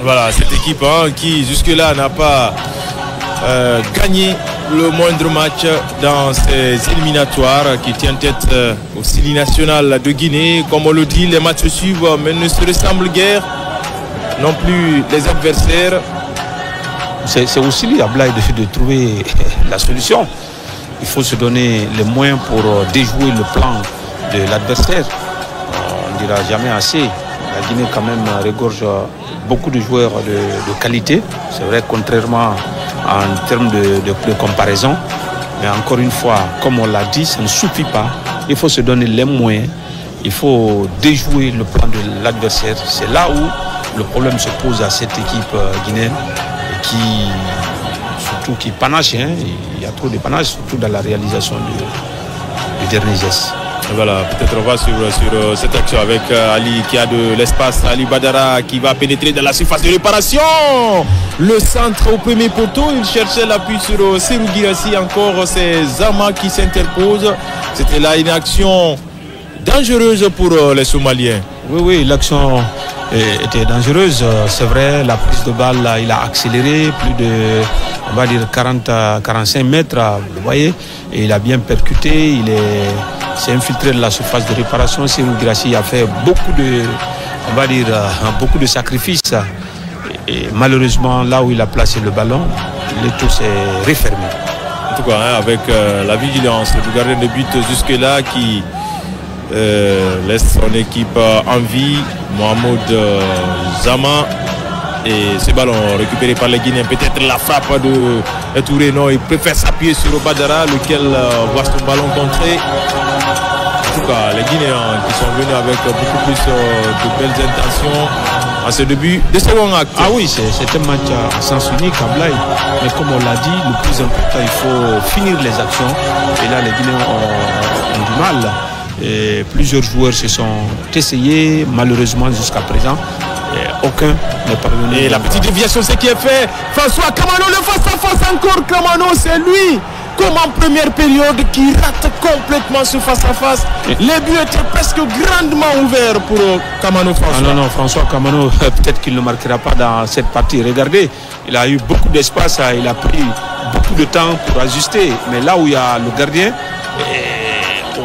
Voilà, cette équipe qui jusque-là n'a pas gagné le moindre match dans ces éliminatoires, qui tient tête au Sili national de Guinée. Comme on le dit, les matchs suivent, mais ne se ressemblent guère non plus les adversaires. C'est aussi lui, Ablaye, de trouver la solution. Il faut se donner les moyens pour déjouer le plan de l'adversaire. On ne dira jamais assez. La Guinée quand même regorge beaucoup de joueurs de qualité. C'est vrai, contrairement en termes de comparaison. Mais encore une fois, comme on l'a dit, ça ne suffit pas. Il faut se donner les moyens. Il faut déjouer le plan de l'adversaire. C'est là où le problème se pose à cette équipe guinéenne qui panache. Il y a trop de panache, surtout dans la réalisation du dernier geste. Voilà, peut-être on va suivre sur cette action avec Ali qui a de l'espace. Ali Badara qui va pénétrer dans la surface de réparation. Le centre au premier poteau. Il cherchait l'appui sur Serhou Guirassy. Encore c'est Zama qui s'interpose. C'était là une action dangereuse pour les Somaliens. Oui, l'action était dangereuse. C'est vrai, la prise de balle, il a accéléré plus de, on va dire, 40-45 mètres. Vous voyez, et il a bien percuté. s'est infiltré dans la surface de réparation. Serhou Guirassy a fait beaucoup de sacrifices. Et malheureusement, là où il a placé le ballon, le tout s'est refermé. En tout cas, avec la vigilance du gardien de but jusque-là qui laisse son équipe en vie, Mohamed Zama. Et ce ballon récupéré par les Guinéens, peut-être la frappe de Touré, non, il préfère s'appuyer sur Badara, lequel voit son ballon contré. En tout cas, les Guinéens qui sont venus avec beaucoup plus de belles intentions en ce début de second acte. Ah oui, c'est un match à sens unique à Blaye. Mais comme on l'a dit, le plus important, il faut finir les actions. Et là, les Guinéens ont du mal. Et plusieurs joueurs se sont essayés, malheureusement jusqu'à présent. Et aucun n'est parvenu. Et la petite déviation, c'est qui est fait. François Kamano, le face-à-face encore. Kamano, c'est lui, comme en première période, qui rate complètement ce face-à-face. Les buts étaient presque grandement ouverts pour Kamano François. Ah non, François Kamano, peut-être qu'il ne marquera pas dans cette partie. Regardez, il a eu beaucoup d'espace, il a pris beaucoup de temps pour ajuster. Mais là où il y a le gardien,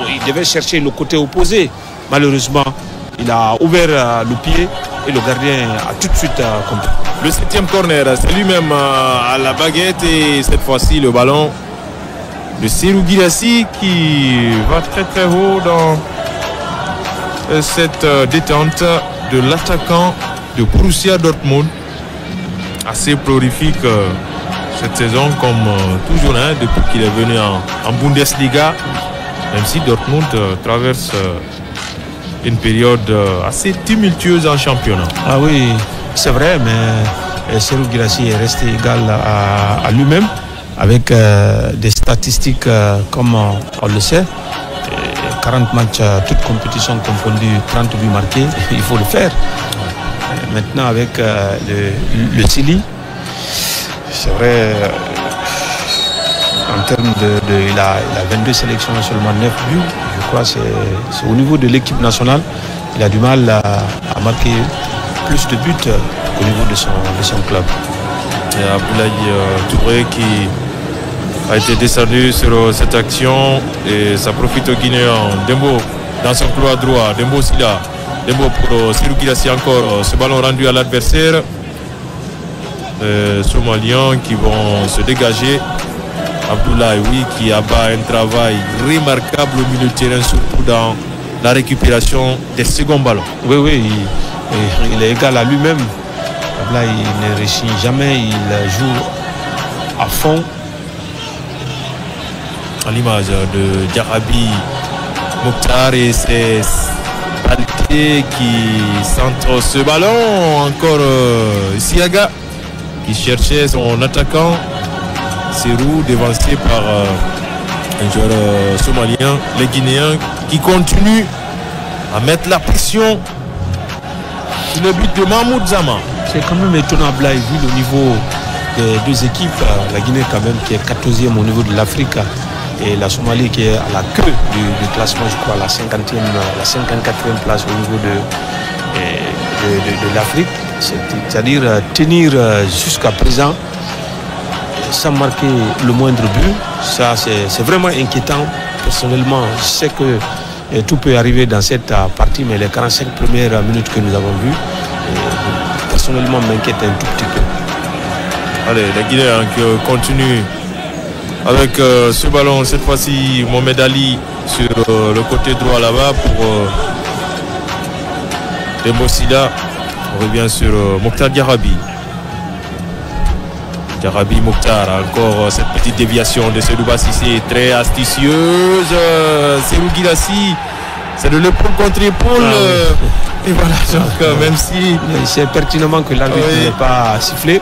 il devait chercher le côté opposé. Malheureusement, il a ouvert le pied et le gardien a tout de suite compris. Le 7e corner, c'est lui-même à la baguette et cette fois-ci le ballon de Serhou Guirassy qui va très très haut dans cette détente de l'attaquant de Borussia Dortmund. Assez prolifique cette saison comme toujours depuis qu'il est venu en Bundesliga, même si Dortmund traverse une période assez tumultueuse en championnat. Ah oui, c'est vrai, mais Serhou Guirassy est resté égal à lui-même avec des statistiques comme on le sait. 40 matchs, toutes compétitions confondues, 30 buts marqués, il faut le faire. Maintenant avec le Sili, c'est vrai, en termes il a 22 sélections, seulement 9 buts. Je crois que c'est au niveau de l'équipe nationale, il a du mal à marquer plus de buts au niveau de son club. Et Abdoulaye Touré qui a été descendu sur cette action et ça profite aux Guinéens. Dembo dans son couloir droit, Dembo Sila, Dembo pour Serhou Guirassy encore, ce ballon rendu à l'adversaire. Somaliens qui vont se dégager. Abdoulaye, oui, qui abat un travail remarquable au milieu de terrain, surtout dans la récupération des seconds ballons. Oui, il est égal à lui-même. Abdoulaye ne réussit jamais, il joue à fond. À l'image de Diarabi Mokhtar et ses Balté qui centre ce ballon. Encore Siaga qui cherchait son attaquant. Serhou dévancé par un joueur somalien. Les Guinéens qui continuent à mettre la pression sur le but de Mahmoud Zama. C'est quand même étonnant, Blaye, vu le niveau des deux équipes. La Guinée quand même qui est 14e au niveau de l'Afrique et la Somalie qui est à la queue du classement, je crois, la 54e place au niveau de l'Afrique. c'est-à-dire tenir jusqu'à présent sans marquer le moindre but. Ça, c'est vraiment inquiétant. Personnellement, je sais que tout peut arriver dans cette partie, mais les 45 premières minutes que nous avons vues, personnellement, m'inquiète un tout petit peu. Allez, les Guinéens qui continuent avec ce ballon. Cette fois-ci, Mohamed Ali sur le côté droit là-bas pour Demosida. On revient sur Mokhtar Diarabi. Diarabi Mokhtar, encore cette petite déviation de Seydouba Cissé, très astucieuse. Serhou Guirassy, c'est de l'épaule contre épaule. Et voilà, donc même si... C'est pertinemment que l'arbitre n'est pas sifflé.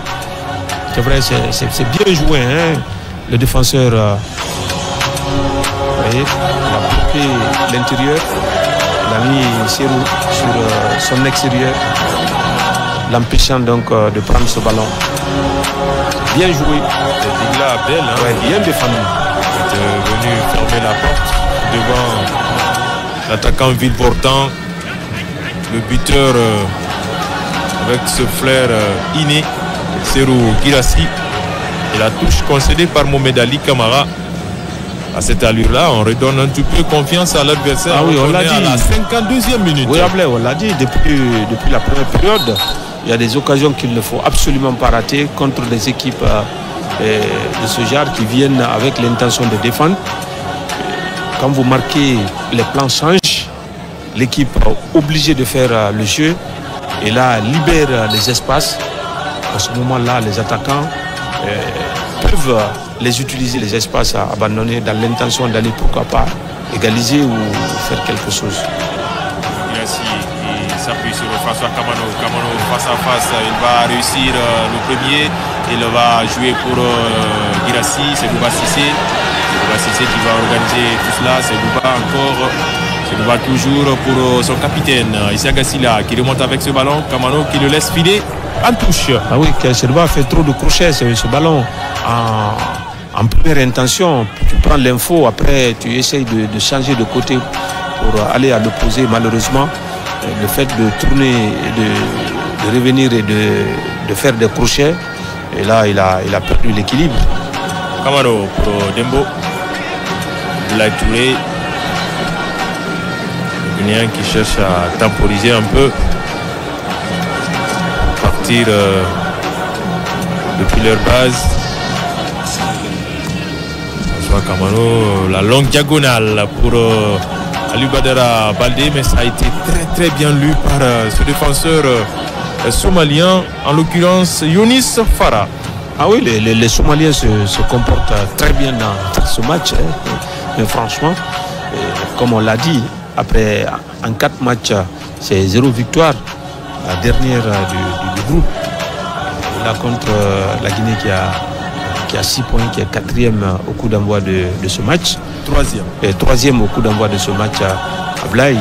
C'est vrai, c'est bien joué. Hein. Le défenseur, vous voyez, il a bloqué l'intérieur. Il a mis Serhou sur son extérieur, l'empêchant donc de prendre ce ballon. Bien joué. Digla Abdel, hein, bien défendu. Il est venu fermer la porte devant l'attaquant Villeportant. Le buteur avec ce flair inné, Serhou Guirassy. Et la touche concédée par Mohamed Ali Camara. À cette allure-là, on redonne un petit peu confiance à l'adversaire. Ah oui, on l'a dit. À la 52e minute. Oui, on l'a dit depuis la première période. Il y a des occasions qu'il ne faut absolument pas rater contre des équipes de ce genre qui viennent avec l'intention de défendre. Quand vous marquez, les plans changent. L'équipe est obligée de faire le jeu et là libère les espaces. À ce moment-là, les attaquants peuvent les utiliser, les espaces abandonnés dans l'intention d'aller pourquoi pas égaliser ou faire quelque chose. S'appuie sur François Kamano. Kamano face à face, il va réussir le premier. Il va jouer pour Guirassy, c'est Seydouba Cissé. Seydouba Cissé qui va organiser tout cela. Seydouba encore. Seydouba toujours pour son capitaine Issa Gassila qui remonte avec ce ballon. Kamano qui le laisse filer en touche. Ah oui, Seydouba fait trop de crochets ce ballon en première intention. Tu prends l'info, après tu essayes de changer de côté pour aller à l'opposé. Malheureusement, le fait de tourner, de revenir et de faire des crochets, et là il a perdu l'équilibre. Kamano pour Dembo, Abdoulaye Touré, les Guinéens qui cherchent à temporiser un peu, partir depuis leur base. François Kamano, la longue diagonale pour Ali Badara Baldé, mais ça a été très bien lu par ce défenseur somalien, en l'occurrence Younis Farah. Ah oui, les Somaliens se comportent très bien dans ce match, hein. Mais franchement, comme on l'a dit, après en 4 matchs, c'est 0 victoire, la dernière du groupe. Là contre la Guinée qui a 6 points, qui est 4e au coup d'envoi de ce match. 3e au coup d'envoi de ce match à Ablaye.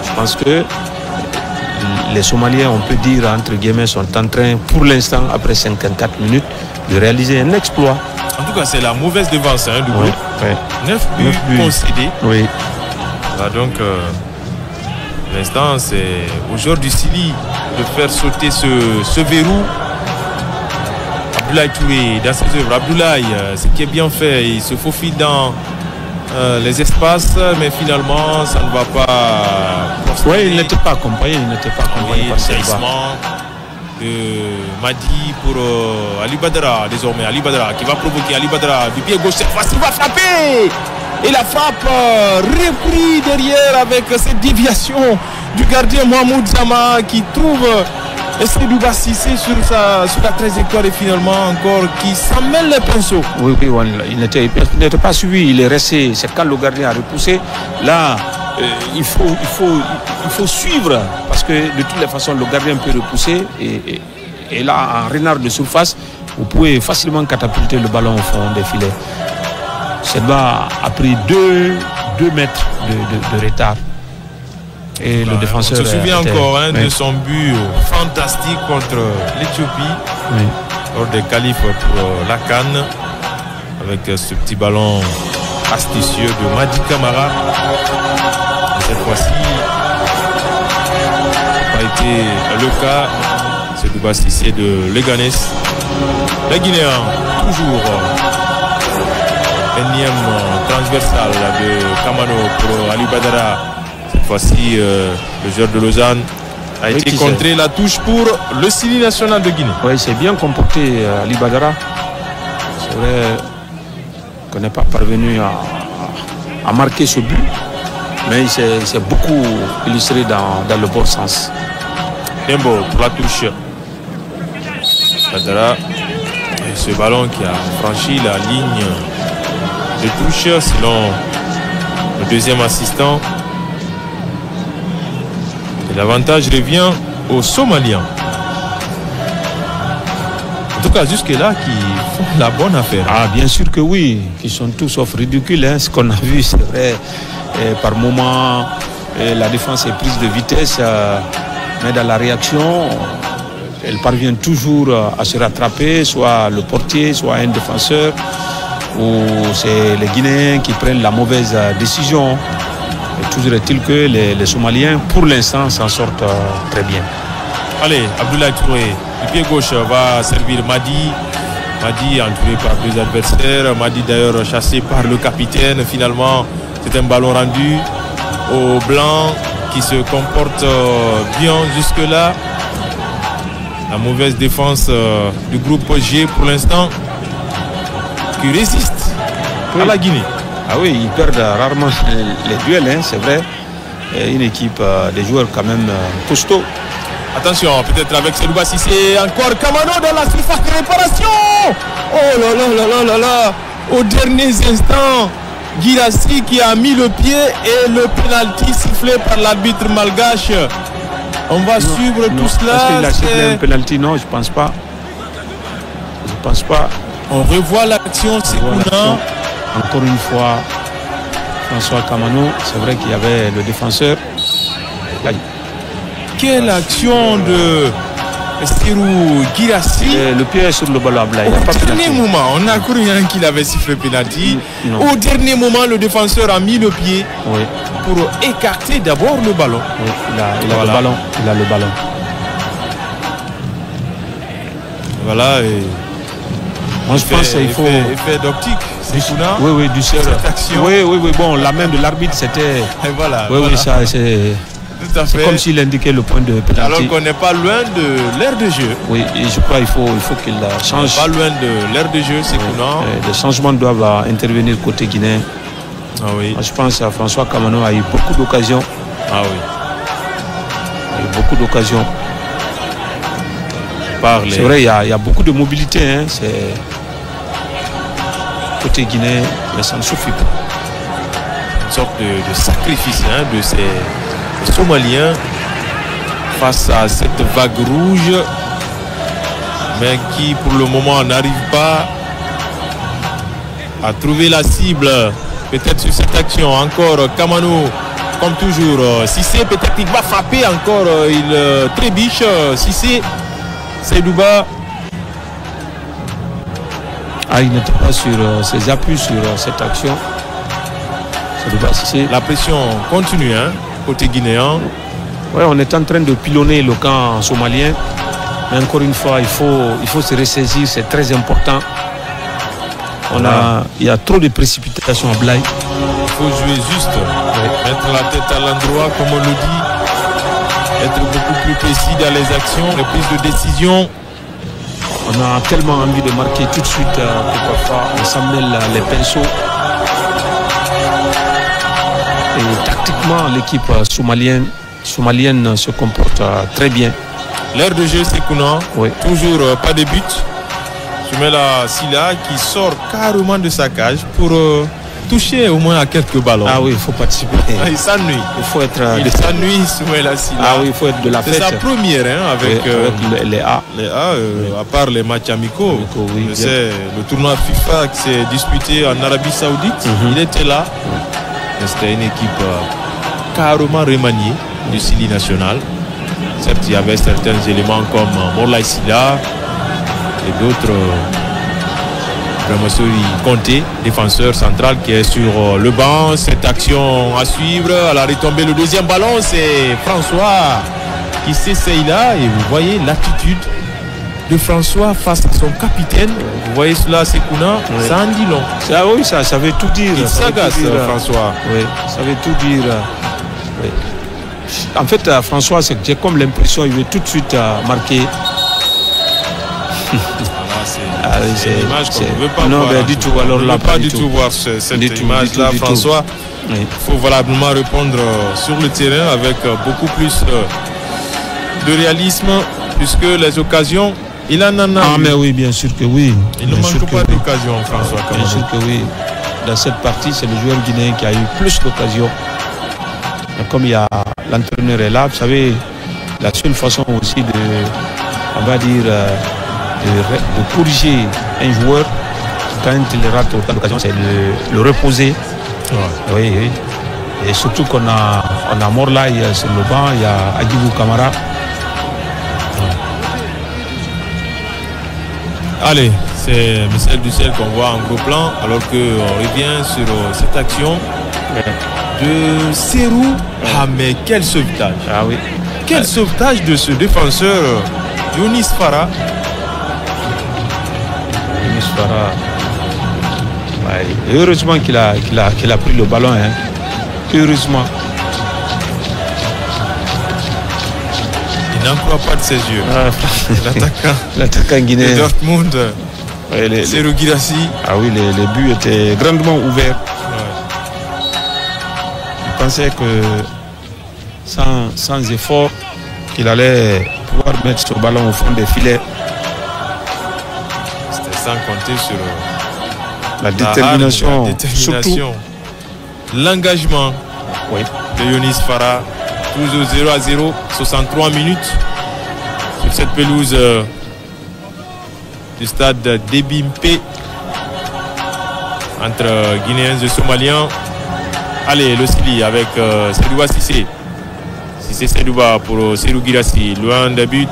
Je pense que les Somaliens, on peut dire entre guillemets, sont en train pour l'instant, après 54 minutes, de réaliser un exploit. En tout cas, c'est la mauvaise devance du groupe. 9 buts concédés. Oui. Là, donc, l'instant, c'est au joueur du Sili de faire sauter ce verrou. Abdoulaye Touré, dans ses œuvres. Abdoulaye, ce qui est bien fait, il se faufile dans les espaces, mais finalement, ça ne va pas. Oui, il n'était pas accompagné. Par Seydouba de Madi pour Ali Badara, désormais. Ali Badara qui va provoquer Ali Badara du pied gauche. Cette fois-ci, il va frapper. Et la frappe repris derrière avec cette déviation du gardien Mohamed Zama qui trouve Seydouba Cissé sur la trajectoire et finalement encore qui s'en mêle les pinceaux. Oui, il n'était pas suivi, il est resté. C'est quand le gardien a repoussé. Là, il faut suivre parce que de toutes les façons, le gardien peut repousser et là, en renard de surface, vous pouvez facilement catapulter le ballon au fond des filets. Seydouba a pris 2 mètres de retard. Et le défenseur. On se souvient encore de son but fantastique contre l'Éthiopie lors des qualifs pour la CAN avec ce petit ballon astucieux de Madi Camara. Et cette fois-ci, ça n'a pas été le cas. C'est Douba Cissé de Leganés. Les Guinéens, toujours énième transversal de Kamano pour Ali Badara. Cette fois-ci, le joueur de Lausanne a été contré. La touche pour le Sili national de Guinée. Oui, c'est bien comporté Ali Badara. C'est vrai qu'on n'est pas parvenu à marquer ce but, mais il s'est beaucoup illustré dans le bon sens. Dembo pour la touche. Badara. Et ce ballon qui a franchi la ligne de touche selon le deuxième assistant. Et l'avantage revient aux Somaliens. En tout cas, jusque-là, qui font la bonne affaire. Ah, bien sûr que oui, qui sont tous sauf ridicules. Hein. Ce qu'on a vu, c'est vrai, par moment, la défense est prise de vitesse, mais dans la réaction, elle parvient toujours à se rattraper, soit le portier, soit un défenseur, ou c'est les Guinéens qui prennent la mauvaise décision. Et toujours est-il que les Somaliens, pour l'instant, s'en sortent très bien. Allez, Abdoulaye Touré, du pied gauche va servir Madi. Madi entouré par deux adversaires. Madi d'ailleurs chassé par le capitaine. Finalement, c'est un ballon rendu au blanc qui se comporte bien jusque-là. La mauvaise défense du groupe G pour l'instant qui résiste à la Guinée. Ah oui, ils perdent rarement les duels, hein, c'est vrai. Et une équipe des joueurs quand même costauds. Attention, peut-être avec Sedouba Cissé, encore Kamano dans la surface de réparation. Oh là là là là là là. Au dernier instant, Guirassy qui a mis le pied et le penalty sifflé par l'arbitre malgache. On va suivre tout cela. Est-ce qu'il a sifflé un penalty? Non, je pense pas. Je pense pas. On revoit l'action, c'est courant. Encore une fois, François Kamano, c'est vrai qu'il y avait le défenseur. Quelle action de Serou Guirassy. Le pied est sur le ballon. Au dernier moment, on a cru qu'il avait sifflé penalty. Au dernier moment, le défenseur a mis le pied pour écarter d'abord le ballon. Oui, il a le ballon. Il a le ballon. Voilà. Et moi, je pense qu'il faut. Effet d'optique. Oui, du seul. Oui. Bon, la main de l'arbitre, c'était. Voilà. Oui, ça, c'est. C'est comme s'il indiquait le point de pénalty. Alors qu'on n'est pas loin de l'aire de jeu. Oui, et je crois qu'il faut qu'il change. Pas loin de l'aire de jeu, c'est courant. Les changements doivent intervenir côté guinéen. Ah oui. Moi, je pense que François Kamano a eu beaucoup d'occasions. Ah oui. Il a eu beaucoup d'occasions. C'est vrai, il y a beaucoup de mobilité. Hein. C'est côté guinéen, mais ça ne suffit pas. Une sorte de sacrifice de ces Somaliens face à cette vague rouge, mais qui pour le moment n'arrive pas à trouver la cible. Peut-être sur cette action encore Kamano, comme toujours. Cissé, peut-être il va frapper encore. Il trébiche. Cissé, Sedouba. Ah, il n'était pas sur ses appuis sur cette action. Sedouba Cissé. La pression continue, côté guinéen. Oui, on est en train de pilonner le camp somalien. Mais encore une fois, il faut se ressaisir, c'est très important. Il y a trop de précipitations à Blaye. Il faut jouer juste, mettre la tête à l'endroit, comme on le dit, être beaucoup plus précis dans les actions, les prises de décision. On a tellement envie de marquer tout de suite que parfois on s'en mêle les pinceaux. Et tactiquement, l'équipe somalienne se comporte très bien. L'aire de jeu, c'est Kounan. Oui. Toujours pas de but. Soumela Silla qui sort carrément de sa cage pour toucher au moins à quelques ballons. Ah oui, il faut participer. Il s'ennuie. Il s'ennuie, Soumela Silla. Ah oui, il faut être de la fête. C'est sa première avec les A. Les A, à part les matchs amicaux. Oui, c'est le tournoi FIFA qui s'est disputé en Arabie Saoudite. Il était là. C'était une équipe carrément remaniée du Sili national. Certes, il y avait certains éléments comme Morlaï Silla et d'autres. Ramassouri Conté, défenseur central qui est sur le banc. Cette action à suivre. À la retombée, le deuxième ballon, c'est François qui s'essaye là et vous voyez l'attitude de François face à son capitaine. Vous voyez cela, Sekouna, ça en dit long. Ça, oui, ça veut tout dire. Il s'agace, François. Oui, ça veut tout dire. Oui. En fait, François, j'ai comme l'impression qu'il veut tout de suite marquer. C'est une image qu'on ne veut pas non, voir. Ben, du tout. Alors, on ne veut pas du tout voir cette image-là, François. Il faut valablement répondre sur le terrain avec beaucoup plus de réalisme, puisque les occasions, il en a. Ah, mais oui, bien sûr que oui. Il ne manque pas d'occasion, François. Bien sûr que oui. Dans cette partie, c'est le joueur guinéen qui a eu plus d'occasions. Comme il y a l'entraîneur est là, vous savez, la seule façon aussi de, on va dire, de corriger un joueur quand il rate autant d'occasions, c'est le reposer. Ouais. Oui, oui. Et surtout qu'on a Morlaï sur le banc, il y a Agibou Kamara. Allez, c'est Michel Dussel qu'on voit en gros plan, alors qu'on revient sur cette action de Serou. Ah, mais quel sauvetage! Ah oui. Quel sauvetage de ce défenseur Younis Farah. Younis Farah. Ouais. Heureusement qu'il a pris le ballon. Hein. Heureusement. Il n'en croit pas de ses yeux. L'attaquant guinéen. De Dortmund. Serou Guirassy. Ah oui, les buts étaient grandement ouverts. Il pensait que sans effort, qu'il allait pouvoir mettre ce ballon au fond des filets. C'était sans compter sur la détermination, surtout l'engagement de Younis Farah. Toujours 0-0, 63 minutes sur cette pelouse du stade d'Ebimpe entre Guinéens et Somaliens. Allez, le Sili avec Sedouba Sissé. Sissé Sedouba pour Serou Guirassy. Loin des buts.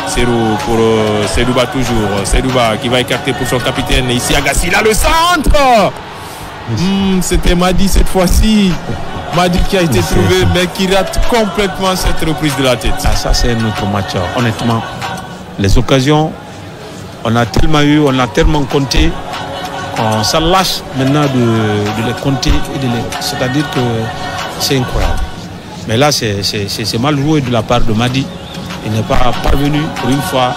Serou pour Sedouba toujours. Sedouba qui va écarter pour son capitaine. Ici Agassi, là le centre. C'était Madi cette fois-ci. Madi qui a été trouvé mais qui rate complètement cette reprise de la tête. Ah, ça c'est notre match. Honnêtement, les occasions, on a tellement eu, on a tellement compté. On s'en lâche maintenant de les compter. C'est-à-dire que c'est incroyable. Mais là, c'est mal joué de la part de Madi. Il n'est pas parvenu pour une fois.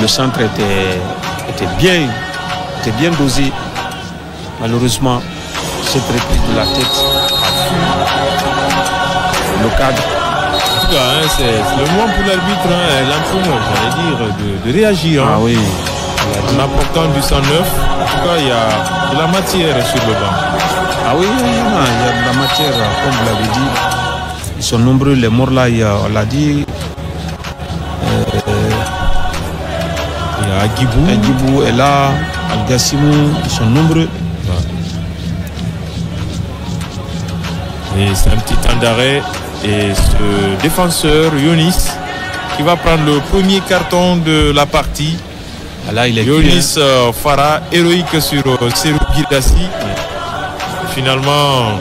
Le centre était bien dosé. Malheureusement, cette reprise de la tête le cadre. En tout cas, c'est le moment pour l'arbitre, l'entraîneur, j'allais dire, de réagir. Ah oui. En apportant du 109, en tout cas, il y a de la matière sur le banc. Ah oui, il y a de la matière, comme vous l'avez dit. Ils sont nombreux, les morts là, on l'a dit. Il y a Agibou. Agibou est là, Al-Gassimou, ils sont nombreux. Et c'est un petit temps d'arrêt. Et ce défenseur, Younis, qui va prendre le premier carton de la partie. Là, il est Younis Farah, héroïque sur Serou Guirassy. Finalement,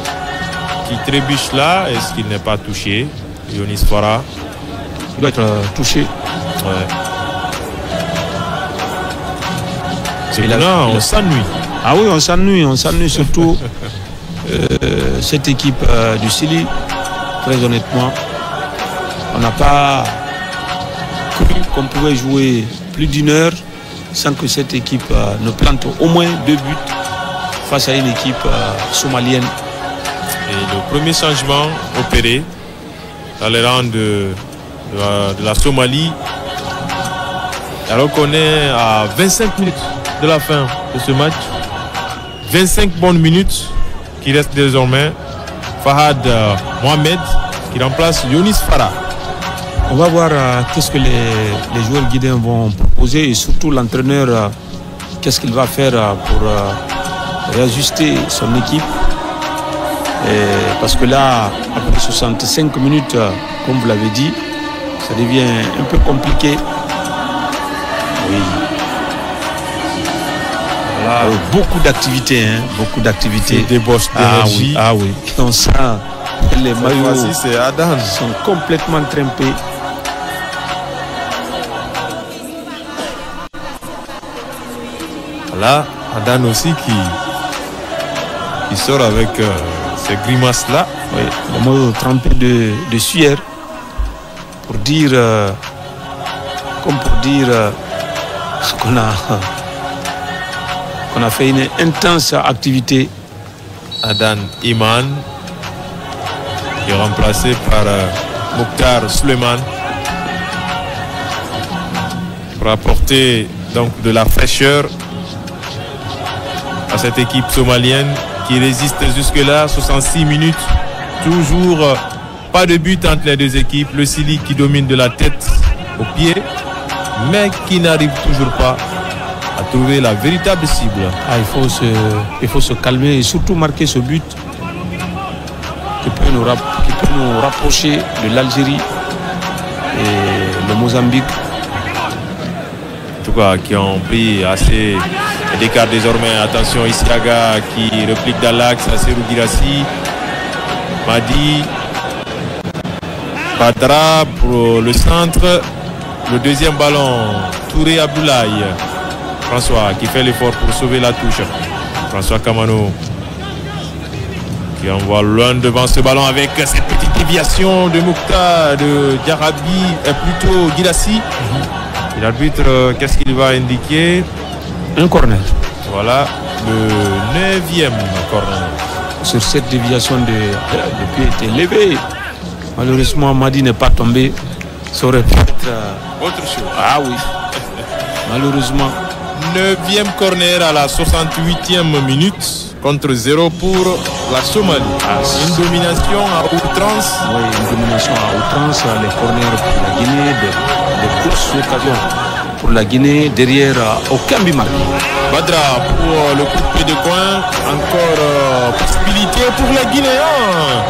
qui trébuche là. Est-ce qu'il n'est pas touché? Younis Farah. Il doit être touché. Ouais. C'est là, on s'ennuie. Ah oui, on s'ennuie surtout. Cette équipe du Sili, très honnêtement, on n'a pas cru qu'on pouvait jouer plus d'une heure sans que cette équipe ne plante au moins 2 buts face à une équipe somalienne. Et le premier changement opéré dans les rangs de la Somalie, alors qu'on est à 25 minutes de la fin de ce match, 25 bonnes minutes qui restent désormais. Fahad Mohamed qui remplace Younis Farah. On va voir qu'est-ce que les joueurs guinéens vont proposer et surtout l'entraîneur, qu'est-ce qu'il va faire pour réajuster son équipe. Parce que là, après 65 minutes, comme vous l'avez dit, ça devient un peu compliqué. Oui. Voilà. Beaucoup d'activités, hein, beaucoup d'activités. Des bosses d'énergie. Ah oui. On sent les maillots c'est Adan. sont complètement trempés. Là, Adan aussi qui sort avec ces grimaces-là. Oui, le mot trempé de sueur pour dire, qu'on a fait une intense activité. Adan Iman, qui est remplacé par Mokhtar Suleiman, pour apporter donc de la fraîcheur à cette équipe somalienne qui résiste jusque-là, 66 minutes, toujours pas de but entre les deux équipes. Le Sili qui domine de la tête aux pieds, mais qui n'arrive toujours pas à trouver la véritable cible. Il faut se calmer et surtout marquer ce but qui peut nous rapprocher de l'Algérie et le Mozambique. En tout cas, qui ont pris assez d'écart désormais. Attention, Isiaga qui réplique dans l'axe à Serhou Guirassy. Madi, Badra pour le centre. Le deuxième ballon, Touré Abdoulaye. François qui fait l'effort pour sauver la touche. François Kamano qui envoie loin devant ce ballon avec cette petite déviation de Mokhtar, de Diarabi, plutôt Guirassy. Et l'arbitre, qu'est-ce qu'il va indiquer? Un corner. Voilà, le 9e corner. Sur cette déviation de pied était levé. Malheureusement, Madi n'est pas tombé. Ça aurait pu être autre chose. Ah oui. Malheureusement. 9e corner à la 68e minute contre 0 pour la Somalie. Une domination à outrance. Oui, une domination à outrance. Les corners pour la Guinée, des courses d'occasion pour la Guinée. Derrière, aucun but marqué. Badra pour le coup de pied de coin. Encore possibilité pour les Guinéens.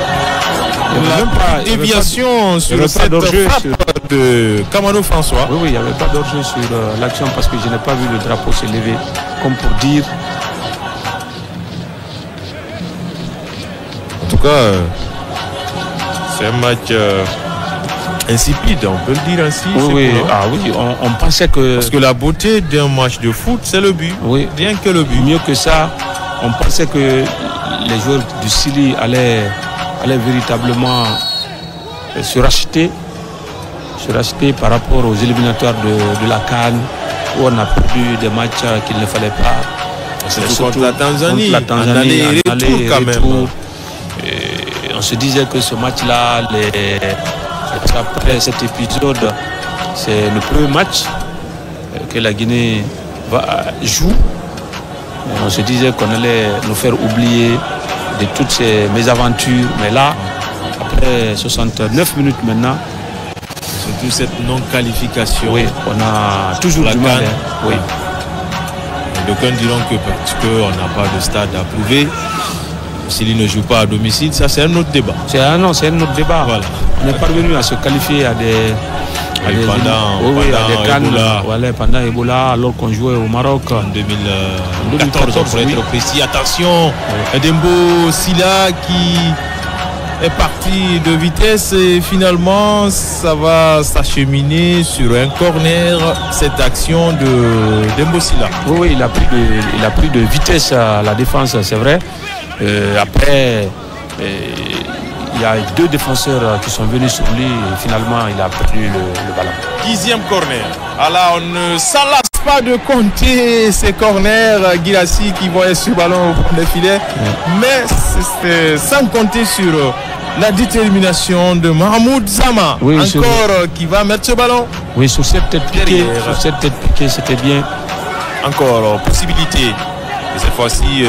La déviation sur cette frappe de Kamano François. Oui, il n'y avait pas d'orjeu sur l'action parce que je n'ai pas vu le drapeau se lever comme pour dire. En tout cas, c'est un match insipide, on peut le dire ainsi. Oui, on pensait que... Parce que la beauté d'un match de foot, c'est le but. Oui. Rien que le but. Mieux que ça, on pensait que les joueurs du Sili allaient véritablement se racheter par rapport aux éliminatoires de la CAN où on a perdu des matchs qu'il ne fallait pas. Surtout contre la Tanzanie. En aller quand même. Et on se disait que ce match-là, après cet épisode, c'est le premier match que la Guinée joue. Et on se disait qu'on allait nous faire oublier de toutes ces mésaventures. Mais là, après 69 minutes maintenant, surtout cette non-qualification. Oui, on a toujours du mal. Oui. D'aucuns diront que parce qu'on n'a pas de stade approuvé, s'il ne joue pas à domicile, ça c'est un autre débat. C'est un autre débat. Voilà. On est parvenu à se qualifier à des pendant Ebola, alors qu'on jouait au Maroc en 2014 pour être précis. Attention, Dembo Sila qui est parti de vitesse et finalement ça va s'acheminer sur un corner, cette action de Dembo Sila. Oui, il a pris de vitesse à la défense, c'est vrai. Après, il y a deux défenseurs qui sont venus sur lui et finalement il a perdu le ballon. 10e corner. Alors on ne s'enlace pas de compter ces corners. Guirassy qui voyait ce ballon au fond des filets. Mais c'est sans compter sur la détermination de Mahmoud Zama. Oui, qui va mettre ce ballon. Oui, sur cette tête piquée, c'était bien. Encore possibilité. Et cette fois-ci,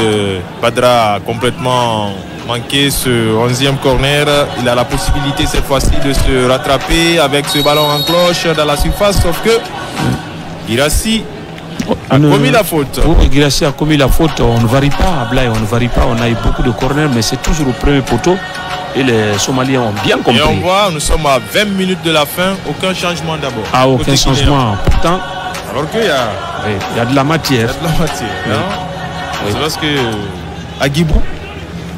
Badra a complètement manqué ce 11e corner. Il a la possibilité cette fois-ci de se rattraper avec ce ballon en cloche dans la surface. Sauf que Guirassy a commis la faute. Oui, Guirassy a commis la faute. On ne varie pas, Ablaye, on ne varie pas. On a eu beaucoup de corners, mais c'est toujours au premier poteau. Et les Somaliens ont bien compris. Et on voit, nous sommes à 20 minutes de la fin. Aucun changement d'abord. Ah, aucun changement. Pourtant, alors qu'il y a... Oui, il y a de la matière. Il y a de la matière. Oui. C'est parce que Agibou,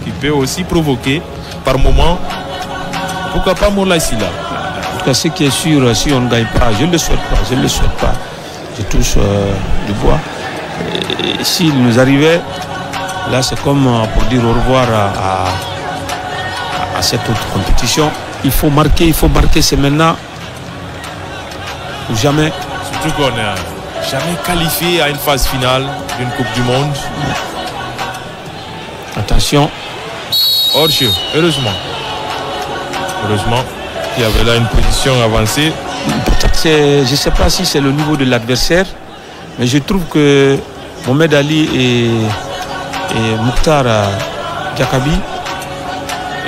qui peut aussi provoquer par moment, pourquoi pas Moula Sila. En tout cas, ce qui est sûr, si on ne gagne pas, je ne le souhaite pas. Je touche du bois. s'il nous arrivait, là c'est comme pour dire au revoir à cette autre compétition. Il faut marquer, c'est maintenant ou jamais. Surtout qu'on n'a jamais qualifié à une phase finale d'une Coupe du Monde. Attention. Hors-jeu, heureusement. Heureusement qu'il y avait là une position avancée. Peut-être, je ne sais pas si c'est le niveau de l'adversaire, mais je trouve que Mohamed Ali et Mokhtar Diakabi,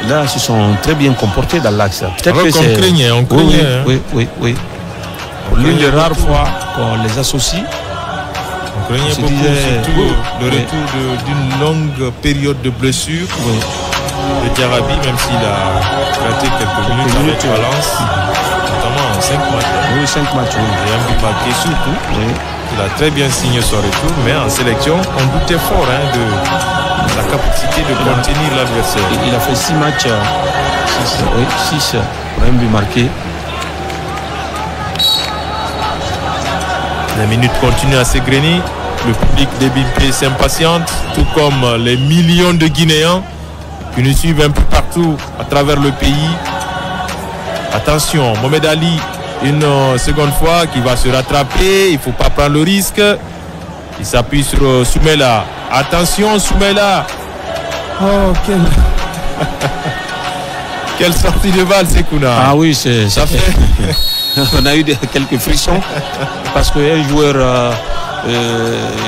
là, se sont très bien comportés dans l'axe. Peut-être que c'est... On craignait. Oui. Pour l'une des rares fois qu'on les associe. On craignait beaucoup, surtout le retour d'une longue période de blessure de Diarabi, même s'il a raté quelques minutes avec Valence, notamment en 5 matchs. Oui, 5 matchs. Et un but marqué surtout. Oui. Il a très bien signé son retour, mais en sélection, on doutait fort de sa capacité de contenir l'adversaire. Il a fait 6 matchs, 6 pour un but marqué. Les minutes continuent à s'égrener. Le public des BP s'impatiente, tout comme les millions de Guinéens qui nous suivent un peu partout à travers le pays. Attention, Mohamed Ali, une seconde fois, qui va se rattraper. Il ne faut pas prendre le risque. Il s'appuie sur Soumela. Attention, Soumela. Oh, quelle sortie de balle, Sekouna. Ah oui, ça fait... On a eu quelques frissons parce qu'un joueur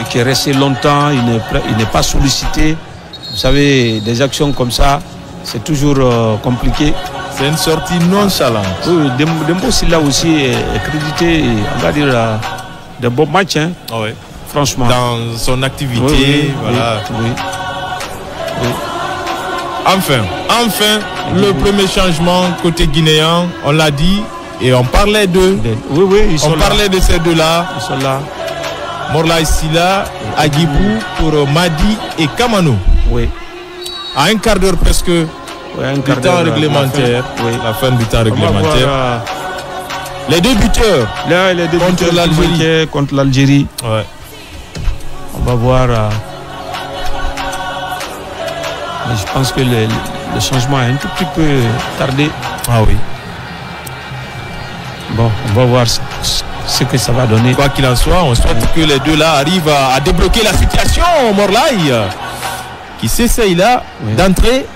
qui est resté longtemps, il n'est pas sollicité. Vous savez, des actions comme ça, c'est toujours compliqué. C'est une sortie nonchalante. Oui, Dembo Silla aussi est crédité, on va dire, de bons matchs. Oui. Franchement. Dans son activité, voilà. Oui. Enfin, le premier changement côté guinéen, on l'a dit. Et on parlait d'eux. On parlait de ces deux-là. Ils sont là. Morlaye Sylla, Agibou pour Madi et Kamano. Oui. À un quart d'heure presque du temps réglementaire. La fin du temps réglementaire. Les deux buteurs. Là, les deux contre l'Algérie. Contre l'Algérie. Ouais. On va voir. Mais je pense que le changement a un tout petit peu tardé. Ah oui. Bon, on va voir ce que ça va donner. Quoi qu'il en soit, on souhaite que les deux-là arrivent à débloquer la situation. Morlaye qui s'essaye là d'entrer.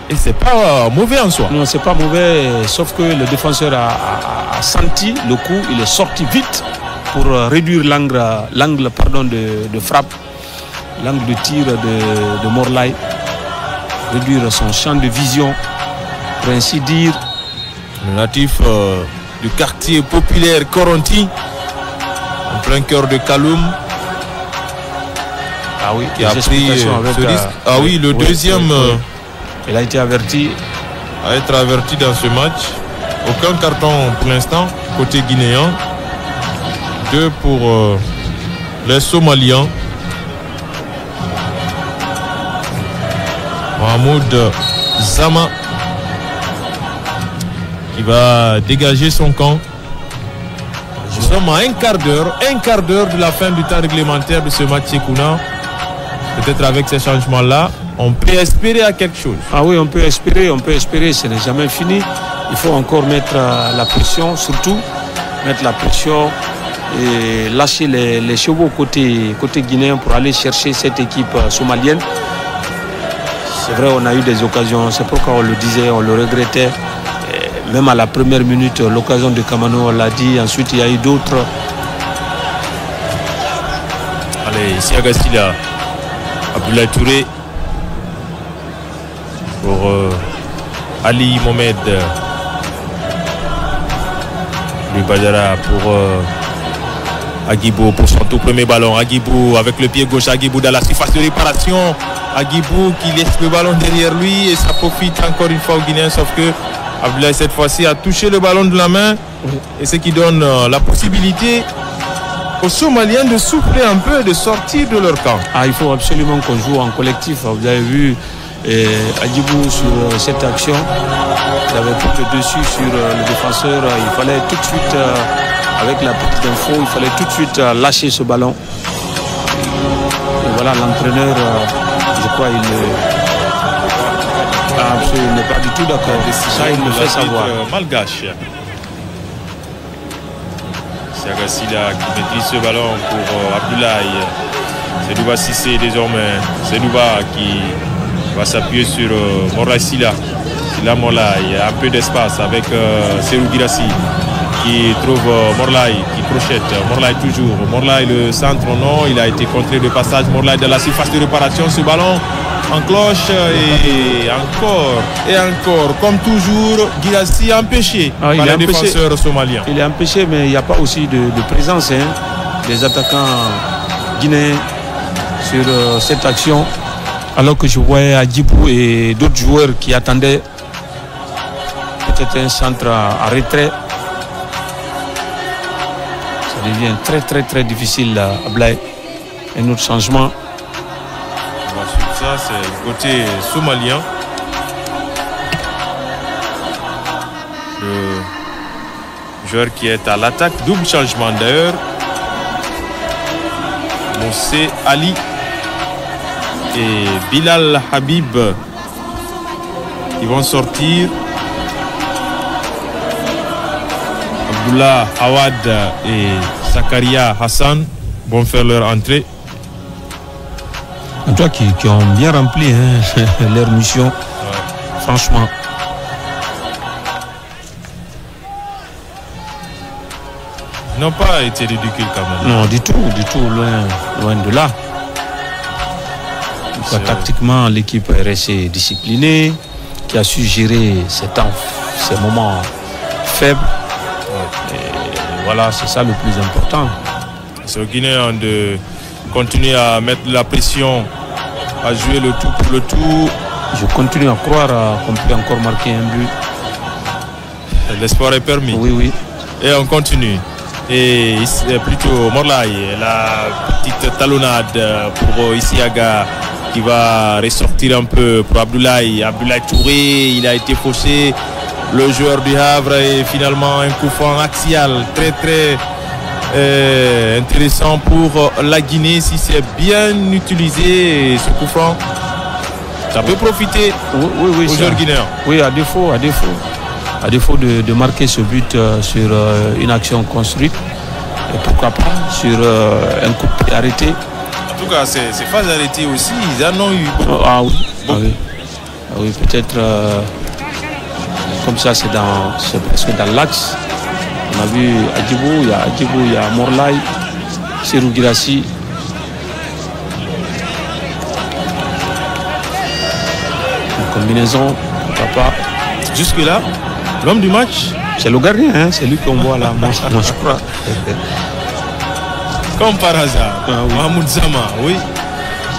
Et c'est pas mauvais en soi. Non, c'est pas mauvais, sauf que le défenseur a senti le coup. Il est sorti vite pour réduire l'angle de frappe, l'angle de tir de Morlaye. Réduire son champ de vision, pour ainsi dire. Le natif du quartier populaire Koronti, en plein cœur de Kaloum. Ah oui, qui a pris ce risque. Ah oui, le deuxième. Il a été averti. À être averti dans ce match. Aucun carton pour l'instant, côté guinéen. 2 pour les Somaliens. Mahmoud Zama qui va dégager son camp. Nous sommes à un quart d'heure de la fin du temps réglementaire de ce match Sekouna. Peut-être avec ces changements-là, on peut espérer à quelque chose. Ah oui, on peut espérer, ce n'est jamais fini. Il faut encore mettre la pression, surtout mettre la pression et lâcher les chevaux côté guinéen pour aller chercher cette équipe somalienne. C'est vrai, on a eu des occasions, c'est pourquoi on le disait, on le regrettait. Et même à la première minute, l'occasion de Kamano, on l'a dit. Ensuite, il y a eu d'autres. Allez, ici à Gastilla, Abdoulaye Touré pour Ali Mohamed. Louis Badara pour Agibou pour son tout premier ballon. Agibou avec le pied gauche, Agibou dans la surface de réparation. Agibou qui laisse le ballon derrière lui et ça profite encore une fois au Guinéen, sauf que Abdoulaye cette fois-ci a touché le ballon de la main et ce qui donne la possibilité aux Somaliens de souffler un peu et de sortir de leur camp. Ah, il faut absolument qu'on joue en collectif. Vous avez vu Agibou sur cette action, il avait pris le dessus sur le défenseur. Il fallait tout de suite, avec la petite info, il fallait tout de suite lâcher ce ballon. voilà, l'entraîneur, je crois, il n'est pas du tout d'accord. Ça, il me fait savoir. Malgache. C'est Agassila qui maîtrise ce ballon pour Abdoulaye. C'est Douba Sissé désormais. C'est Douba qui va s'appuyer sur Morlaï Silla. Silla Morlaï. Il y a un peu d'espace avec Serou Girassi qui trouve Morlaï, qui prochette. Morlaï toujours. Morlaï le centre, non. Il a été contré de passage. Morlaï dans la surface de réparation. Ce ballon en cloche et encore. Comme toujours, Girassi empêché par les défenseurs somaliens. Il est empêché, mais il n'y a pas aussi de présence des attaquants guinéens sur cette action. Alors que je voyais Adjibou et d'autres joueurs qui attendaient peut-être un centre à retrait. Ça devient très difficile à Blaye. Un autre changement. Ensuite, ça, c'est le côté somalien. Le joueur qui est à l'attaque, double changement d'ailleurs. Moussé Ali et Bilal Habib qui vont sortir. Abdullah Awad et Zakaria Hassan vont faire leur entrée. En tout cas, qui ont bien rempli leur mission, ouais. Franchement. Ils n'ont pas été ridicules quand même. Non, du tout, loin de là. Tactiquement, l'équipe est restée disciplinée, qui a su gérer ces moments faibles. Ouais. Et voilà, c'est ça le plus important. C'est aux Guinéens de continuer à mettre de la pression, à jouer le tout pour le tout. Je continue à croire qu'on peut encore marquer un but. L'espoir est permis. Oui. Et on continue. Et plutôt Morlaï, la petite talonnade pour Isiaga qui va ressortir un peu pour Abdoulaye. Abdoulaye Touré, il a été fauché. Le joueur du Havre et finalement un coup franc axial très intéressant pour la Guinée si c'est bien utilisé ce coup franc. Ça peut profiter aux joueurs guinéens. Oui, à défaut de marquer ce but sur une action construite, et pourquoi pas sur un coup de pied arrêté. En tout cas, ces phases arrêtées aussi, ils en ont eu beaucoup. Oui, peut-être comme ça, c'est presque dans l'axe. On a vu Adjibou, il y a Morlaï, Serou Girassi. Une combinaison, pourquoi pas. Jusque-là, l'homme du match, c'est le gardien, c'est lui qu'on voit là, moi je crois. Comme par hasard, Mahmoud Zama, oui,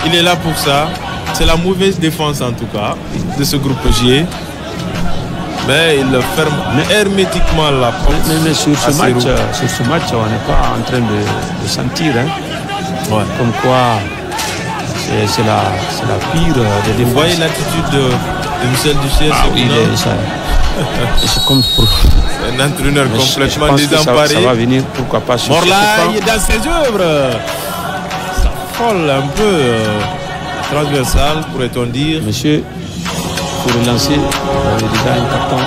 il est là pour ça. C'est la mauvaise défense en tout cas de ce groupe J. Mais il ferme hermétiquement la porte. Mais sur ce match, on n'est pas en train de sentir. Comme quoi, c'est la pire des défenses. Vous voyez l'attitude de Michel Duché. C'est comme pour un entraîneur complètement désemparé. Ça va venir, pourquoi pas sur Morlaï dans ses œuvres. Ça frôle un peu transversal, pourrait-on dire. Monsieur, pour relancer, il y a déjà un carton.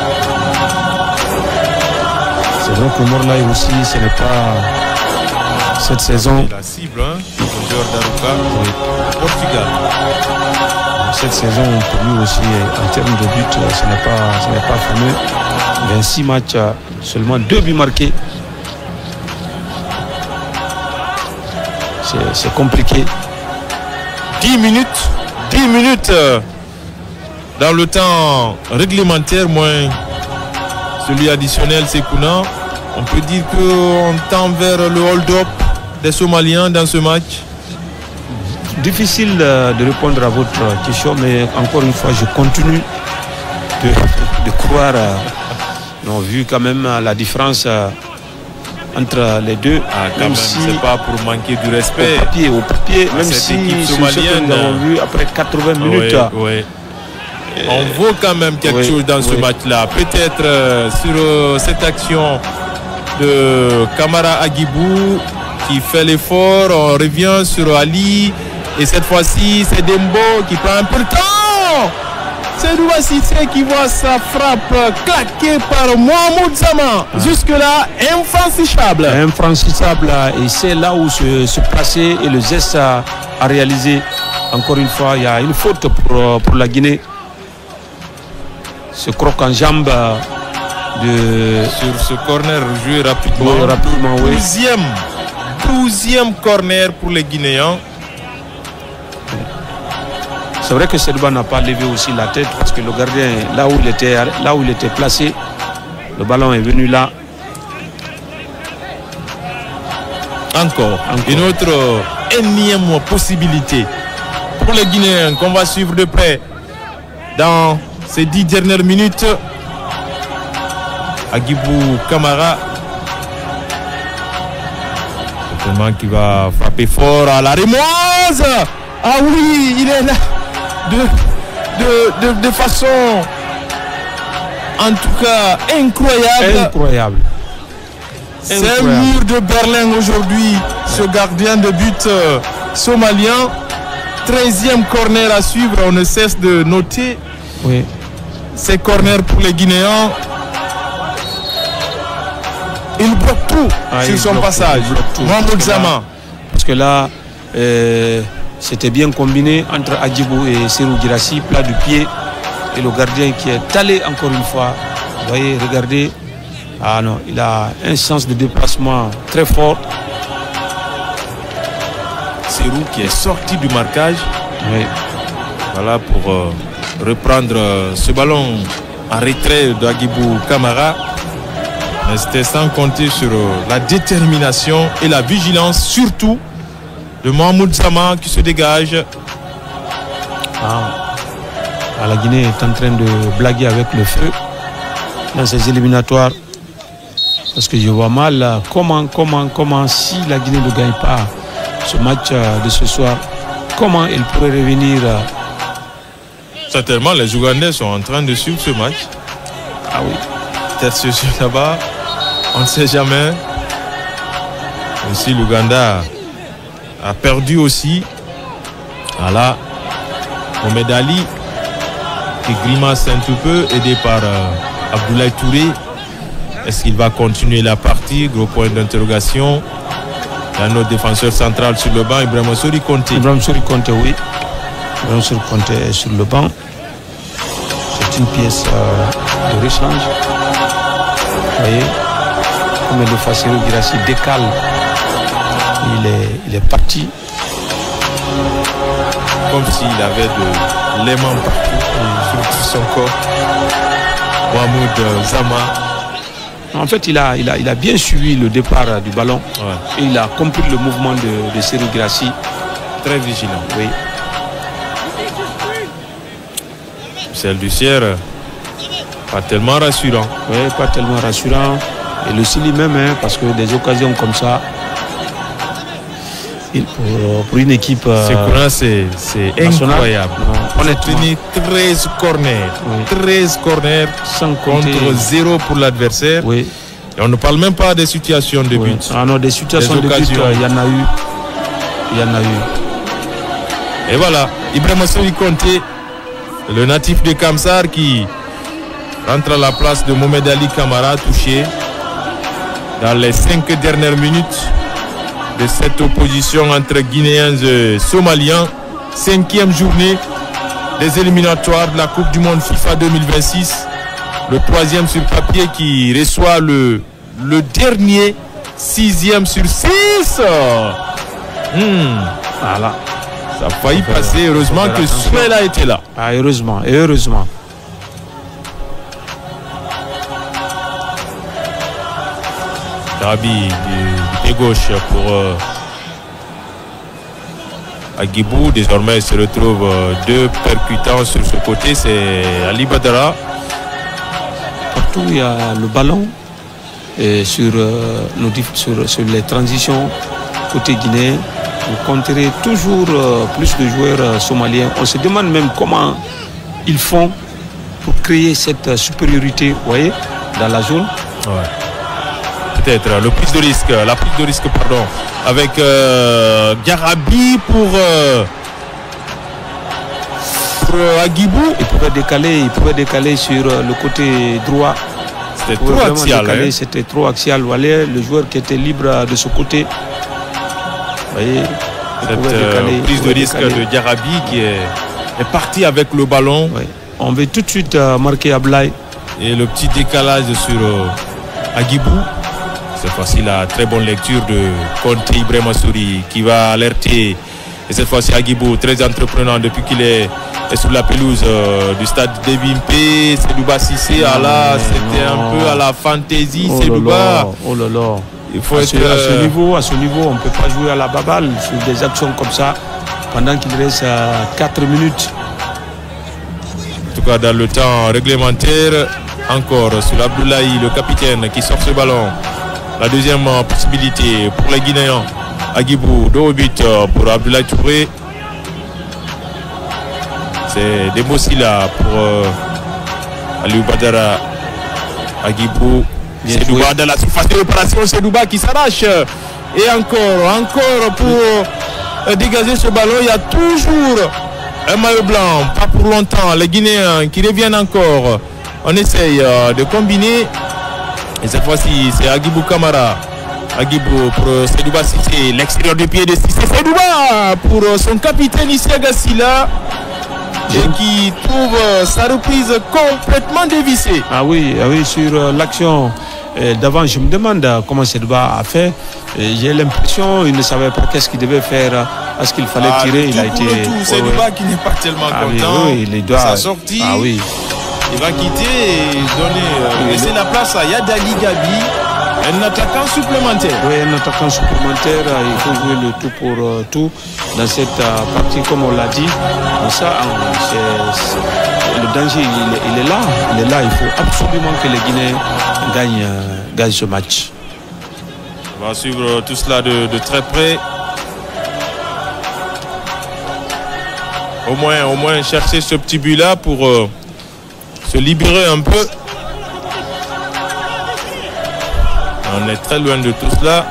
C'est vrai que Morlaï aussi, ce n'est pas cette saison. La cible, le joueur d'Aruka, Portugal. Cette saison, pour lui aussi, en termes de but, ce n'est pas fameux. 26 matchs, seulement 2 buts marqués. C'est compliqué. 10 minutes dans le temps réglementaire, moins celui additionnel, c'est Kouna. On peut dire qu'on tend vers le hold-up des Somaliens dans ce match. Difficile de répondre à votre question, mais encore une fois, je continue de croire, vu quand même la différence entre les deux. Même si c'est pas pour manquer du respect. Au papier, même si somalienne, nous avons vu après 80 minutes. On vaut quand même quelque chose dans ce match-là. Peut-être sur cette action de Kamara Agibou qui fait l'effort. On revient sur Ali. Et cette fois-ci, c'est Dembo qui prend un peu de temps. C'est Douba Cissé qui voit sa frappe claquée par Mohamed Zama. Jusque-là, infranchissable. Infranchissable. Et c'est là où se placer et le geste à réaliser. Encore une fois, il y a une faute pour la Guinée. Ce croc en jambe sur ce corner joué rapidement. Oui, rapidement, oui. 12e corner pour les Guinéens. C'est vrai que Sedouba n'a pas levé aussi la tête parce que le gardien, là où il était placé, le ballon est venu là. Encore. Une autre énième possibilité pour les Guinéens qu'on va suivre de près dans ces 10 dernières minutes. Agibou Camara, certainement qui va frapper fort à la Rémoise. Ah oui, il est là de façon en tout cas incroyable. C'est un mur de Berlin aujourd'hui, ce gardien de but somalien. 13e corner à suivre, on ne cesse de noter ces corners pour les Guinéens. Il bloque tout sur son passage. Mohamed Zama. Parce que là, c'était bien combiné entre Adjibou et Serou Girassi, plat du pied. Et le gardien qui est allé encore une fois. Vous voyez, regardez. Ah non, il a un sens de déplacement très fort. Serou qui est sorti du marquage. Oui. Voilà pour reprendre ce ballon en retrait d'Agibou Camara. Mais c'était sans compter sur la détermination et la vigilance surtout de Mohamed Zama qui se dégage. La Guinée est en train de blaguer avec le feu dans ces éliminatoires. Parce que je vois mal comment si la Guinée ne gagne pas ce match de ce soir, comment elle pourrait revenir. Certainement, les Ougandais sont en train de suivre ce match. Ah oui. Peut-être là-bas, on ne sait jamais. Aussi, l'Ouganda a perdu aussi. Voilà. Mohamed Ali qui grimace un tout peu, aidé par Abdoulaye Touré. Est-ce qu'il va continuer la partie? Gros point d'interrogation. Il y a notre défenseur central sur le banc, Ibrahima Sori Konté. Ibrahima Sori Konté, oui. Ibrahima Sori Konté est sur le banc. C'est une pièce de rechange. Vous voyez, comme le Serou Girassi décale, il est parti. Comme s'il avait de l'aimant partout sur tout son corps. Mohamed Zama. En fait, il a bien suivi le départ du ballon. Ouais. Et il a compris le mouvement de Serou Girassi. Très vigilant. Oui. Celle du Sierre, pas tellement rassurant. Oui, pas tellement rassurant. Et le Sili même, hein, parce que des occasions comme ça, pour une équipe c'est incroyable. On a tenu 13 corners. Oui. 13 corners sans contre 0 pour l'adversaire. Oui. Et on ne parle même pas des situations de but. Ah non, des situations de but, il y en a eu. Et voilà, Ibrahima Sori Konté, le natif de Kamsar qui rentre à la place de Mohamed Ali Camara, touché dans les 5 dernières minutes de cette opposition entre Guinéens et Somaliens. 5e journée des éliminatoires de la Coupe du Monde FIFA 2026. Le 3e sur papier qui reçoit le dernier 6e sur 6. Voilà. Ça a failli passer. Heureusement que Soumaïla était là. Ah, heureusement. Et heureusement. Darabi du pied gauche pour Agibou. Désormais, il se retrouve 2 percutants sur ce côté. C'est Ali Badara. Partout, il y a le ballon. Et sur les transitions côté guinéen, vous compterez toujours plus de joueurs somaliens. On se demande même comment ils font pour créer cette supériorité, vous voyez, dans la zone. Ouais. Peut-être la prise de risque, avec Garabi pour Agibou. Il pouvait décaler sur le côté droit. C'était trop axial. C'était trop axial. Voilà, le joueur qui était libre de ce côté. Vous voyez, cette prise de risque de Diarabi qui est parti avec le ballon. Oui. On veut tout de suite marquer Ablaye. Et le petit décalage sur Agibou. Cette fois-ci, la très bonne lecture de Conte Ibrahima Souri qui va alerter. Et cette fois-ci, Agibou, très entreprenant depuis qu'il est sur la pelouse du stade de Bimpe. Sedouba Cissé, c'était un peu à la fantaisie. Sedouba. Oh là là. Il faut être à ce niveau, on ne peut pas jouer à la baballe sur des actions comme ça pendant qu'il reste 4 minutes. En tout cas, dans le temps réglementaire, encore sur Abdoulaye, le capitaine qui sort ce ballon. La deuxième possibilité pour les Guinéens. Agibou, 2 buts pour Abdoulaye Touré. C'est Demosila pour Aliou Badara. Agibou. Sedouba dans la surface de réparation. Sedouba qui s'arrache. Et encore pour dégager ce ballon. Il y a toujours un maillot blanc. Pas pour longtemps. Les Guinéens qui reviennent encore. On essaye de combiner. Et cette fois-ci, c'est Agibou Kamara. Agibou pour Sedouba Cissé. L'extérieur du pied de Cissé. Sedouba pour son capitaine Isiaga Silla. Et qui trouve sa reprise complètement dévissée. Ah oui, sur l'action d'avant, je me demande comment Sedouba a fait. J'ai l'impression qu'il ne savait pas qu'est-ce qu'il devait faire, à ce qu'il fallait tirer. Il a été. Sedouba qui n'est pas tellement content. Il doit. Sa sortie. Ah oui. Il va quitter et laisser la place à Yadali Gabi, un attaquant supplémentaire. Oui, un attaquant supplémentaire. Il faut jouer le tout pour tout dans cette partie, comme on l'a dit. Ça, le danger, il est là. Il faut absolument que les Guinéens gagnent ce match. On va suivre tout cela de très près. Au moins chercher ce petit but-là pour se libérer un peu. On est très loin de tout cela.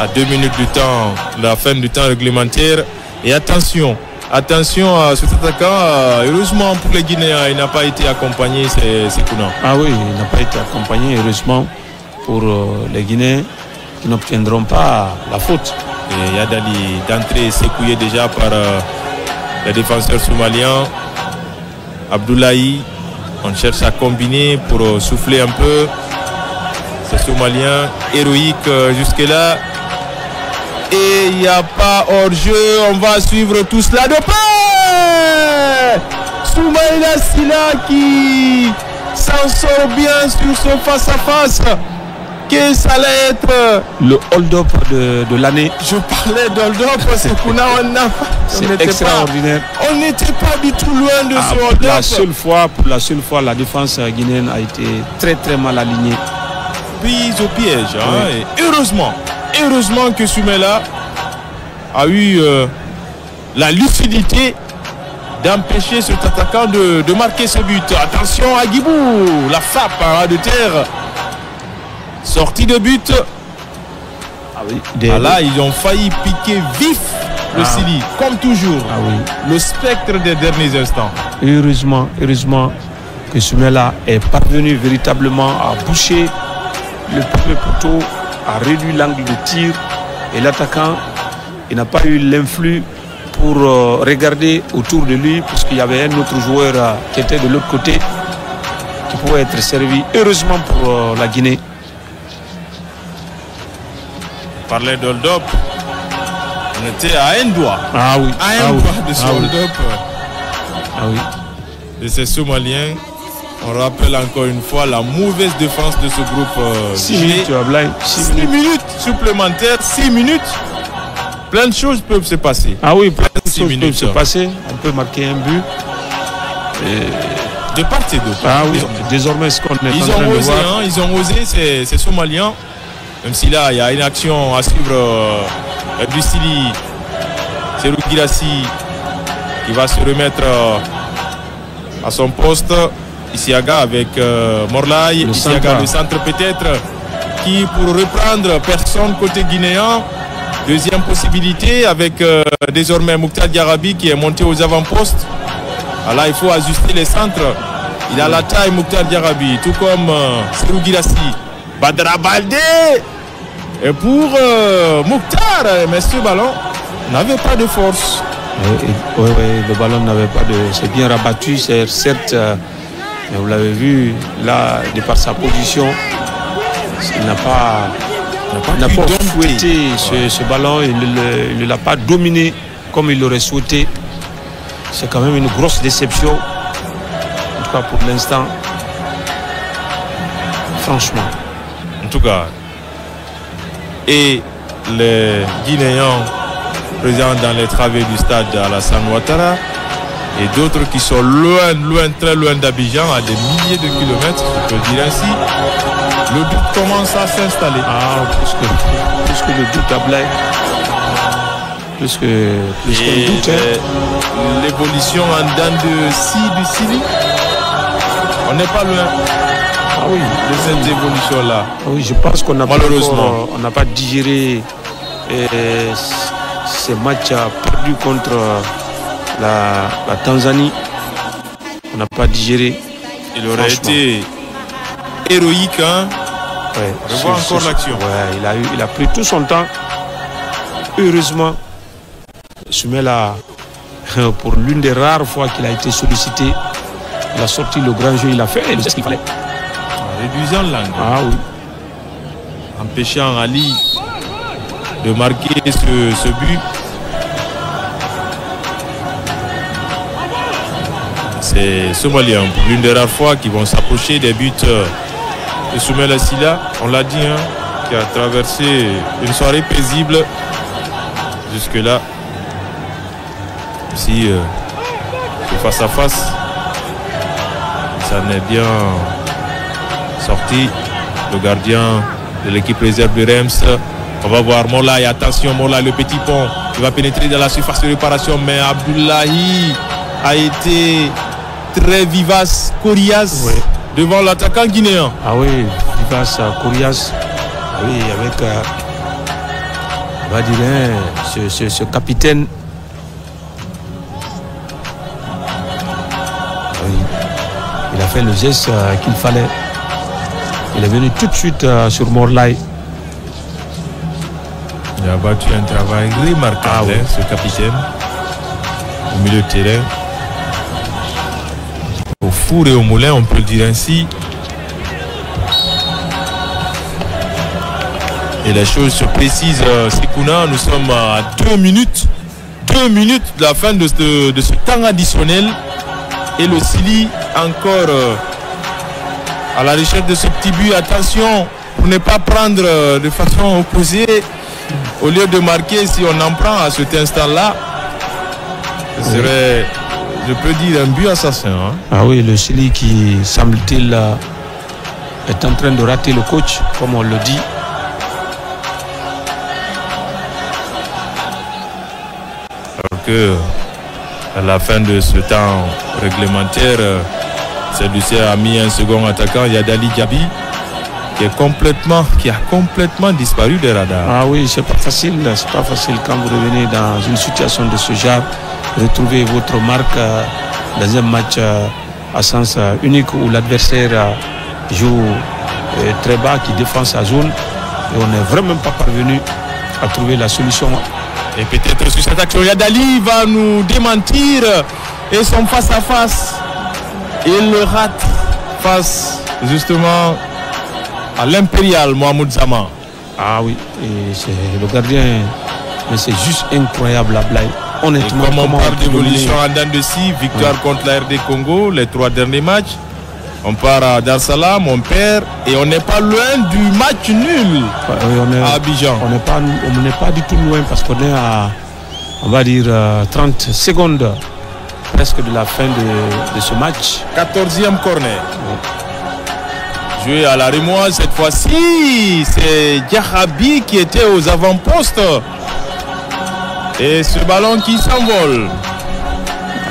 À 2 minutes du temps, la fin du temps réglementaire. Et attention à cet attaquant. Heureusement pour les Guinéens, il n'a pas été accompagné, c'est Kounan. Ah oui, il n'a pas été accompagné, heureusement pour les Guinéens qui n'obtiendront pas la faute. Et Yadali d'entrée secouillé déjà par les défenseurs somaliens. Abdoulaye, on cherche à combiner pour souffler un peu. Ces Somaliens héroïques jusque-là. Et il n'y a pas hors-jeu. On va suivre tout cela de près. Soumaïla Silla qui s'en sort bien sur son face-à-face. Que ça allait être le hold-up de l'année. Je parlais d'hold-up parce c'est extraordinaire. On n'était pas du tout loin de ce hold-up. Pour la seule fois, la défense guinéenne a été très très mal alignée. Prise au piège. Oui. Et heureusement que Soumela a eu la lucidité d'empêcher cet attaquant de marquer ce but. Attention à Agibou, la frappe de terre. Sortie de but. Là, ils ont failli piquer vif le Sili, comme toujours. Le spectre des derniers instants. Heureusement que Soumela est parvenu véritablement à boucher le premier poteau, a réduit l'angle de tir, et l'attaquant, il n'a pas eu l'influx pour regarder autour de lui, puisqu'il y avait un autre joueur qui était de l'autre côté qui pouvait être servi. Heureusement pour la Guinée. On parlait d'hold-up, on était à un doigt. Ah oui. À un doigt de ce hold-up. Ah oui. De ces Somaliens. On rappelle encore une fois la mauvaise défense de ce groupe. 6 minutes, tu as blind. 6 minutes supplémentaires, 6 minutes. Plein de choses peuvent se passer. Ah oui, plein de choses peuvent se passer. On peut marquer un but. De part et d'autre. Ah oui, désormais, ce qu'on est en train de voir. Ils ont osé, ces Somaliens. Même si là, il y a une action à suivre du Sili. C'est Serou Girassi qui va se remettre à son poste. Isiaga avec Morlaï, Isiaga le centre peut-être, qui pour reprendre personne côté guinéen. Deuxième possibilité avec désormais Mouktar Diarabi qui est monté aux avant-postes. Alors il faut ajuster les centres. Il a la taille, Mokhtar Diarabi, tout comme Serhou Guirassy. Badara Baldé. Et pour Mokhtar, mais ce ballon n'avait pas de force. Oui, le ballon n'avait pas de... C'est bien rabattu, certes, mais vous l'avez vu, là, de par sa position, il n'a pas souhaité ce ballon, il ne l'a pas dominé comme il l'aurait souhaité. C'est quand même une grosse déception, en tout cas pour l'instant, franchement. En tout cas, et les Guinéens présents dans les travées du stade Alassane Ouattara et d'autres qui sont loin, très loin d'Abidjan, à des milliers de kilomètres, je peux dire ainsi. Le doute commence à s'installer. Ah, plus que le doute à Blaye. Plus que le doute. L'évolution en dents de scie du Sili, on n'est pas loin. Ah oui, de cette évolution-là. Oui, je pense qu'on n'a malheureusement on n'a pas digéré ces matchs perdus contre la Tanzanie. On n'a pas digéré. Il aurait été héroïque, hein. Ouais, revoir encore l'action. Ouais, il a pris tout son temps. Heureusement, Soumela, pour l'une des rares fois qu'il a été sollicité, il a sorti le grand jeu, il a fait ce qu'il fallait. Réduisant l'angle. Ah oui. Empêchant Ali de marquer ce but. C'est Somalien, pour l'une des rares fois qui vont s'approcher des buts de Soumela Silla. On l'a dit, hein, qui a traversé une soirée paisible jusque-là. Si face à face, ça n'est bien sorti. Le gardien de l'équipe réserve de Reims. On va voir Morlaï, attention Morlaï, le petit pont, il va pénétrer dans la surface de réparation, mais Abdoulaye a été très vivace, coriace, oui, devant l'attaquant guinéen. Ah oui, vivace, coriace. Oui, avec on va dire ce capitaine. Oui, il a fait le geste qu'il fallait. Il est venu tout de suite sur Morlaï. Il a battu un travail remarquable, oui, ce capitaine, au milieu de terrain. Au four et au moulin, on peut le dire ainsi. Et la chose se précise, Sekouna, nous sommes à 2 minutes de la fin de ce temps additionnel. Et le Sili encore à la recherche de ce petit but. Attention pour ne pas prendre de façon opposée. Au lieu de marquer, si on en prend à cet instant-là, ce serait, je peux dire, un but assassin. Hein. Ah oui, le Sili qui, semble-t-il, est en train de rater le coach, comme on le dit. Alors que, à la fin de ce temps réglementaire, Saint-Lucien a mis un second attaquant, Yadali Diaby, qui a complètement disparu des radars. Ah oui, c'est pas facile quand vous revenez dans une situation de ce genre, retrouver votre marque dans un match à sens unique où l'adversaire joue très bas, qui défend sa zone, et on n'est vraiment pas parvenu à trouver la solution. Et peut-être sur cette action, Yadali va nous démentir, et son face-à-face, il le rate face justement à l'impérial Mohamed Zama. Ah oui, et c'est le gardien, mais c'est juste incroyable à Blaye. Honnêtement, comme on parle d'évolution en dents de scie, victoire contre la RD Congo, les 3 derniers matchs. On part à Dar Salam, on perd, et on n'est pas loin du match nul à Abidjan. On n'est pas du tout loin parce qu'on est à, on va dire, 30 secondes presque de la fin de ce match. 14e corner. Joué à la Rémoise cette fois-ci, c'est Diarabi qui était aux avant-postes. Et ce ballon qui s'envole.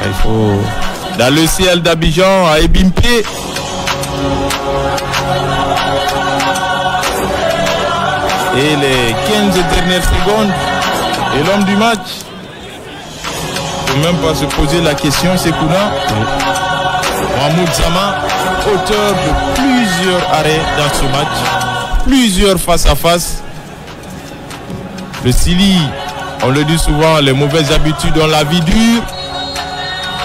Il faut... Dans le ciel d'Abidjan à Ebimpé. Et les 15 dernières secondes. Et l'homme du match, faut même pas se poser la question, c'est Kouna. Mahmoud Zama, auteur de plusieurs arrêts dans ce match, plusieurs face à face. Le Sili, on le dit souvent, les mauvaises habitudes ont la vie dure.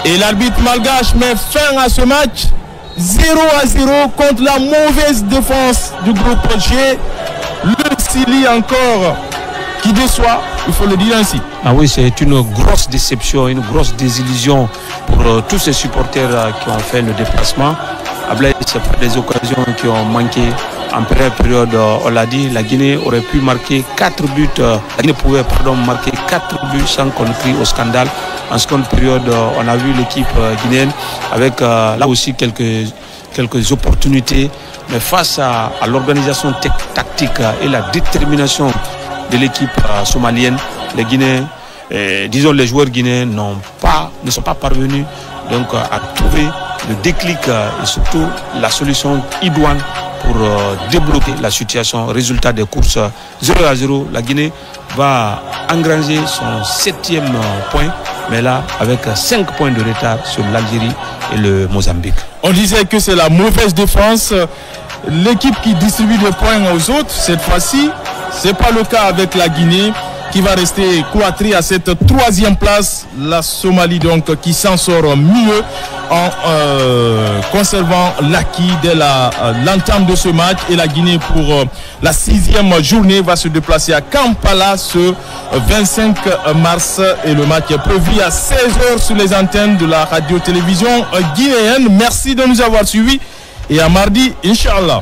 Et l'arbitre malgache met fin à ce match. 0-0 contre la mauvaise défense du groupe G. Le Sili encore qui déçoit, il faut le dire ainsi. Ah oui, c'est une grosse déception, une grosse désillusion pour tous ces supporters qui ont fait le déplacement. Ablaye, ce n'est pas des occasions qui ont manqué. En première période, on l'a dit, la Guinée aurait pu marquer 4 buts. La Guinée pouvait marquer 4 buts sans qu'on crie au scandale. En seconde période, on a vu l'équipe guinéenne avec là aussi quelques opportunités. Mais face à l'organisation tactique et la détermination de l'équipe somalienne, les Guinéens, disons les joueurs guinéens ne sont pas parvenus donc, à trouver le déclic et surtout la solution idoine pour débloquer la situation. Résultat des courses 0-0, la Guinée va engranger son 7e point, mais là avec 5 points de retard sur l'Algérie et le Mozambique. On disait que c'est la mauvaise défense, l'équipe qui distribue des points aux autres. Cette fois-ci, ce n'est pas le cas avec la Guinée qui va rester cloîtrée à cette 3e place. La Somalie donc qui s'en sort mieux en conservant l'acquis dès l'entame de ce match. Et la Guinée pour la 6e journée va se déplacer à Kampala ce 25 mars. Et le match est prévu à 16h sur les antennes de la radio-télévision guinéenne. Merci de nous avoir suivis et à mardi, Inch'Allah.